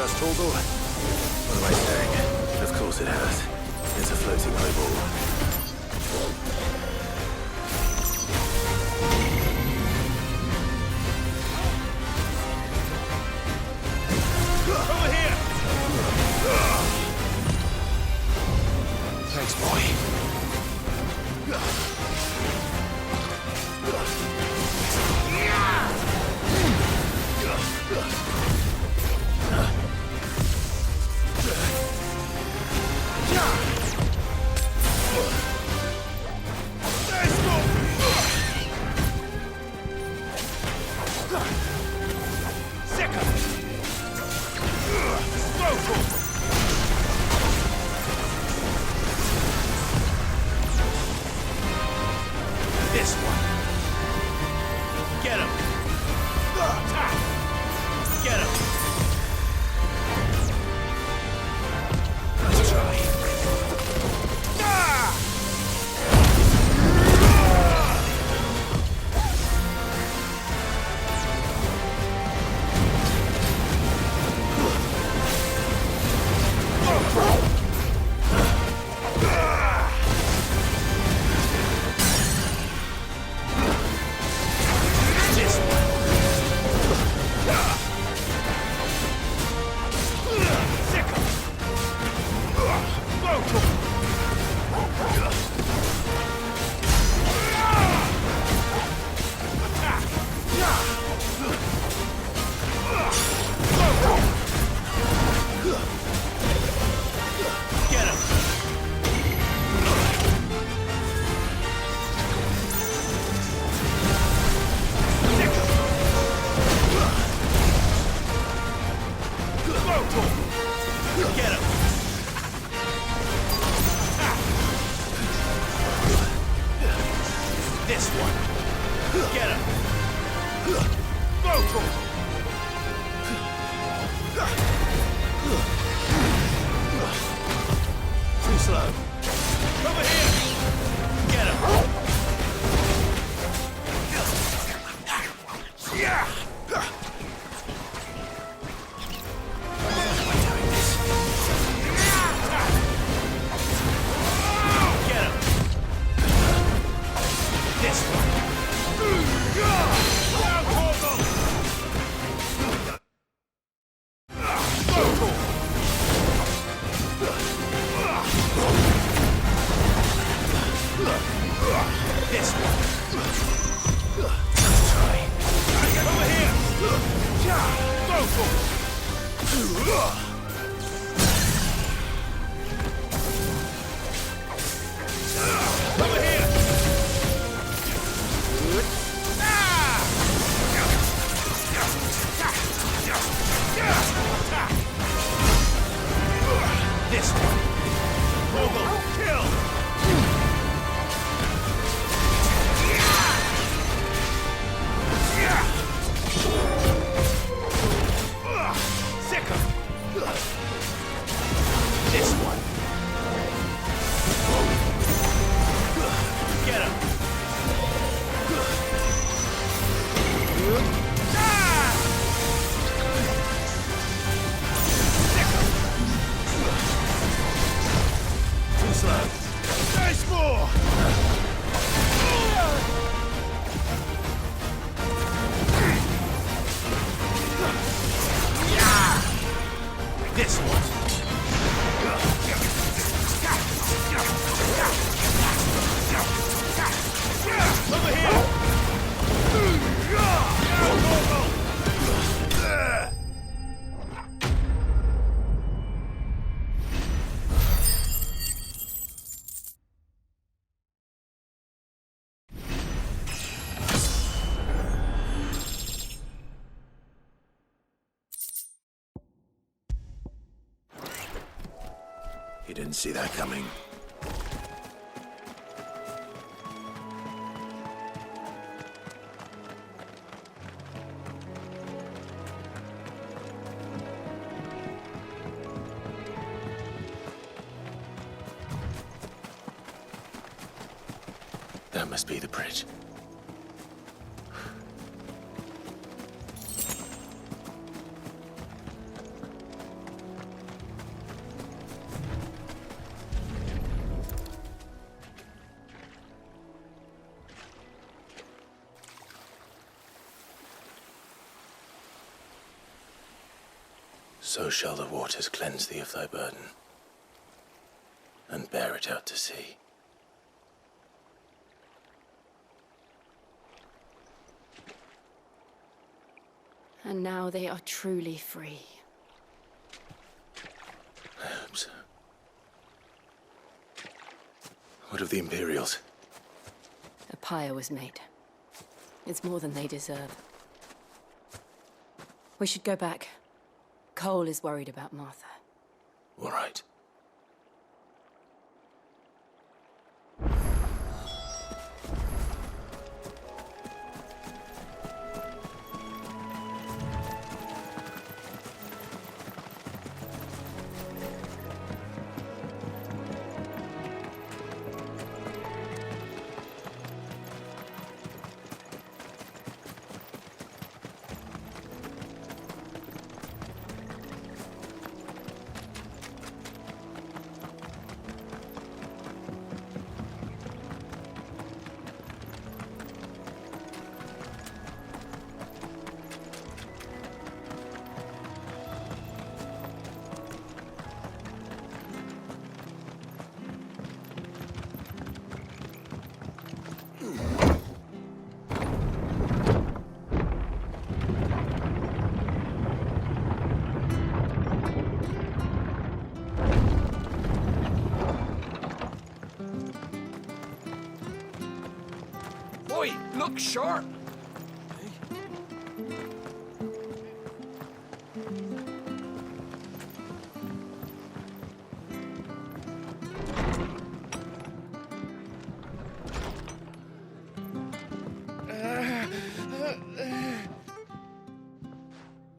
us, Torgal? What am I saying? Of course it has. It's a floating eyeball. Over here! Thanks, boy. This one. Get him. Attack. Get him. Nice try. Get him! This one! Get him! Go for him! Too slow. Over here! Get him! Yeah! This one. Let's try. Over here. Go for it. Over here. This one. Robo kill. This one. Get him. Too slow. Nice more. This one. Over here. You didn't see that coming. That must be the bridge. So shall the waters cleanse thee of thy burden, and bear it out to sea. And now they are truly free. I hope so. What of the Imperials? A pyre was made. It's more than they deserve. We should go back. Cole is worried about Martha. All right. Oi, look sharp!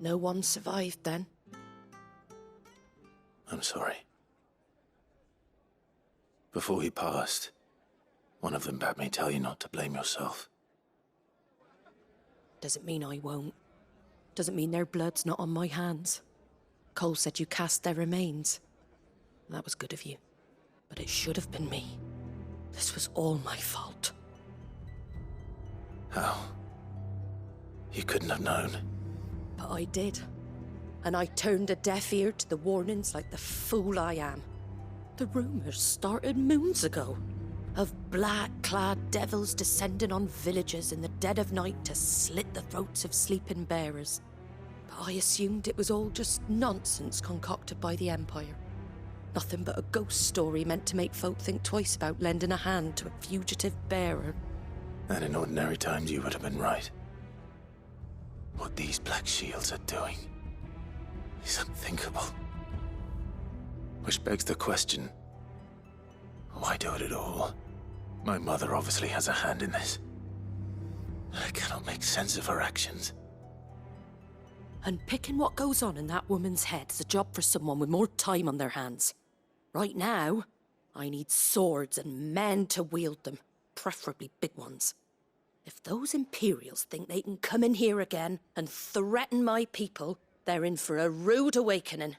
No one survived then? I'm sorry. Before he passed, one of them bade me tell you not to blame yourself. Doesn't mean I won't. Doesn't mean their blood's not on my hands. Cole said you cast their remains. That was good of you. But it should have been me. This was all my fault. How? You couldn't have known. But I did. And I turned a deaf ear to the warnings like the fool I am. The rumors started moons ago. Of black-clad devils descending on villages in the dead of night to slit the throats of sleeping bearers. But I assumed it was all just nonsense concocted by the Empire. Nothing but a ghost story meant to make folk think twice about lending a hand to a fugitive bearer. And in ordinary times you would have been right. What these Black Shields are doing is unthinkable. Which begs the question, why do it at all? My mother obviously has a hand in this. I cannot make sense of her actions. And picking what goes on in that woman's head is a job for someone with more time on their hands. Right now, I need swords and men to wield them, preferably big ones. If those Imperials think they can come in here again and threaten my people, they're in for a rude awakening.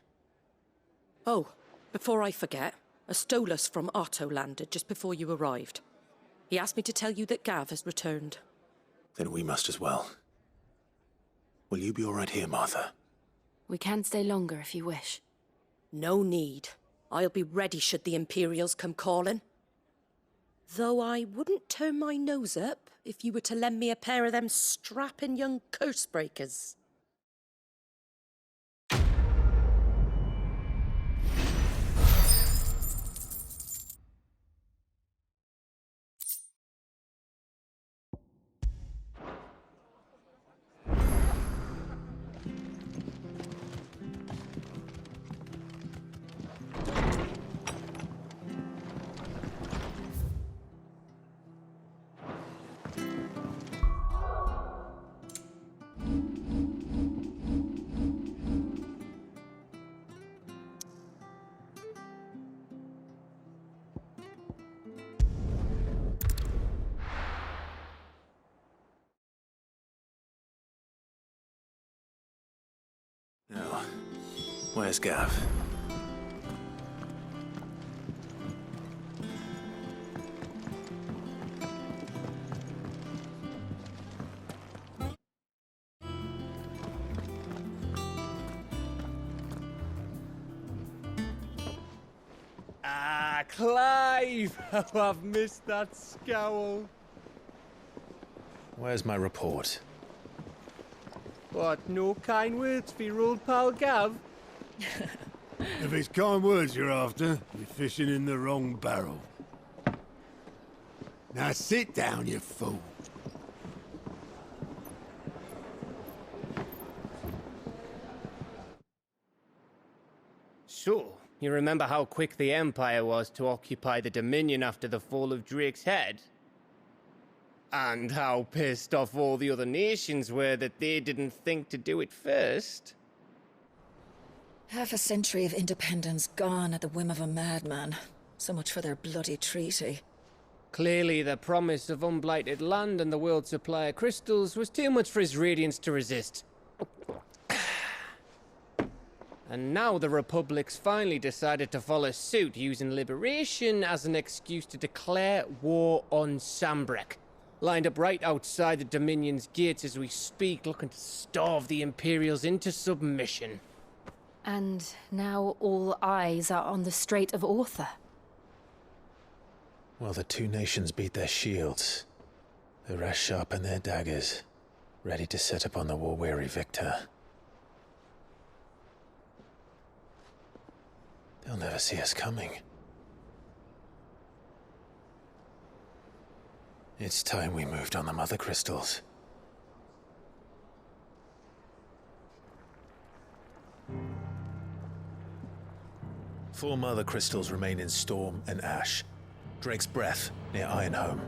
Oh, before I forget, a Stolas from Otto landed just before you arrived. He asked me to tell you that Gav has returned. Then we must as well. Will you be all right here, Martha? We can stay longer if you wish. No need. I'll be ready should the Imperials come calling. Though I wouldn't turn my nose up if you were to lend me a pair of them strapping young curse-breakers. Now, where's Gav? Clive! Oh, I've missed that scowl. Where's my report? What, no kind words for your old pal Gav? If it's kind words you're after, you're fishing in the wrong barrel. Now sit down, you fool. So, you remember how quick the Empire was to occupy the Dominion after the fall of Drake's head? And how pissed off all the other nations were that they didn't think to do it first? Half a century of independence gone at the whim of a madman. So much for their bloody treaty. Clearly, the promise of unblighted land and the world's supply of crystals was too much for his radiance to resist. And now the Republic's finally decided to follow suit, using liberation as an excuse to declare war on Sambrek. Lined up right outside the Dominion's gates as we speak, looking to starve the Imperials into submission. And now all eyes are on the Strait of Author. Well, the two nations beat their shields. The rest sharpen their daggers, ready to set upon the war-weary victor. They'll never see us coming. It's time we moved on the Mother Crystals. Four Mother Crystals remain in Storm and Ash. Drake's Breath, near Ironhome.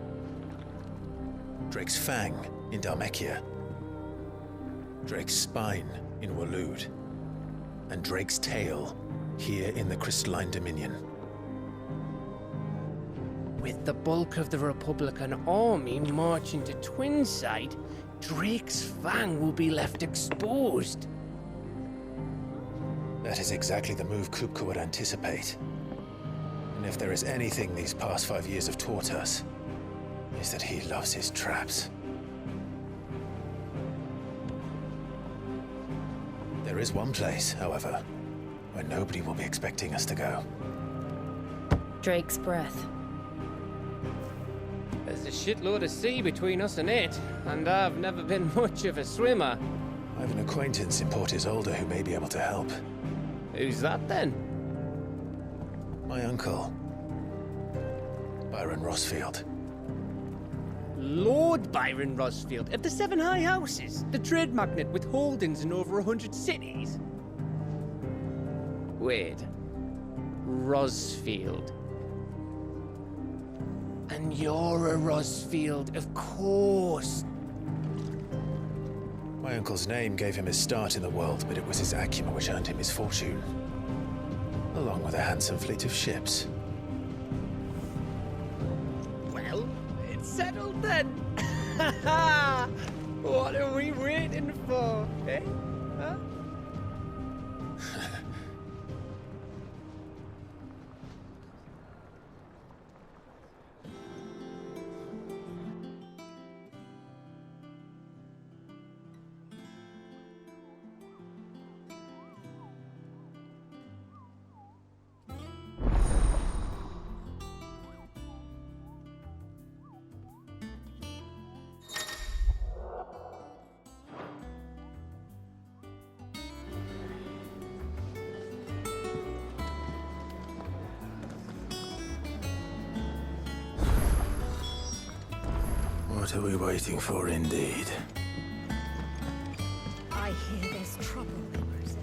Drake's Fang, in Dhalmekia. Drake's Spine, in Waloed. And Drake's Tail, here in the Crystalline Dominion. With the bulk of the Republican army marching to Twinside, Drake's Fang will be left exposed. That is exactly the move Kupka would anticipate. And if there is anything these past 5 years have taught us, is that he loves his traps. There is one place, however, where nobody will be expecting us to go. Drake's Breath. There's a shitload of sea between us and it, and I've never been much of a swimmer. I have an acquaintance in Port Isolde who may be able to help. Who's that then? My uncle, Byron Rosfield. Lord Byron Rosfield of the Seven High Houses, the trade magnate with holdings in over 100 cities. Wait, Rosfield. And you're a Rosfield, of course. My uncle's name gave him his start in the world, but it was his acumen which earned him his fortune. Along with a handsome fleet of ships. Well, it's settled then. What are we waiting for, eh? Huh? What are we waiting for, indeed? I hear there's trouble, Reapers.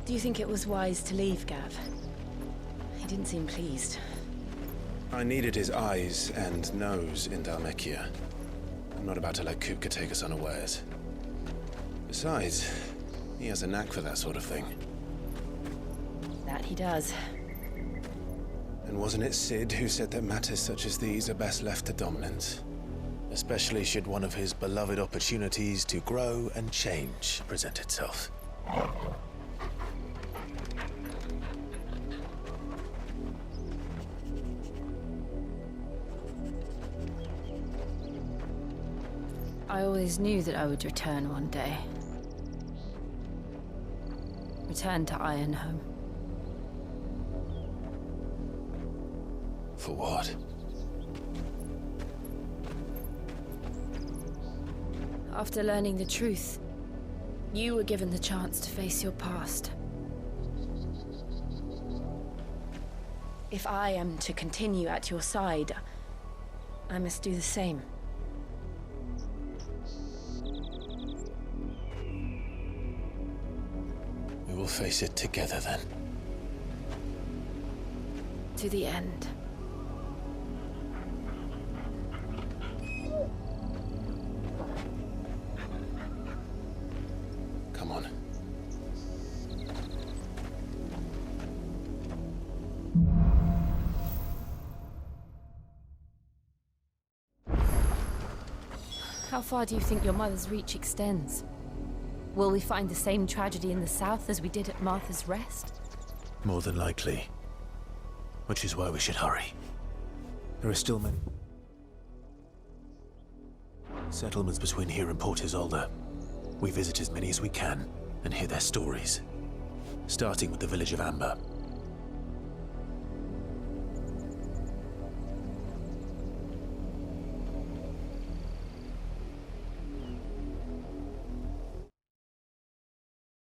Do you think it was wise to leave, Gav? He didn't seem pleased. I needed his eyes and nose in Dhalmekia. I'm not about to let Kupka take us unawares. Besides, he has a knack for that sort of thing. That he does. And wasn't it Sid who said that matters such as these are best left to dominance? Especially should one of his beloved opportunities to grow and change present itself. I always knew that I would return one day. Return to Ironhome. For what? After learning the truth, you were given the chance to face your past. If I am to continue at your side, I must do the same. We will face it together then. To the end. Come on. How far do you think your mother's reach extends? Will we find the same tragedy in the south as we did at Martha's Rest? More than likely. Which is why we should hurry. There are still many settlements between here and Port Isolde. We visit as many as we can and hear their stories. Starting with the village of Amber.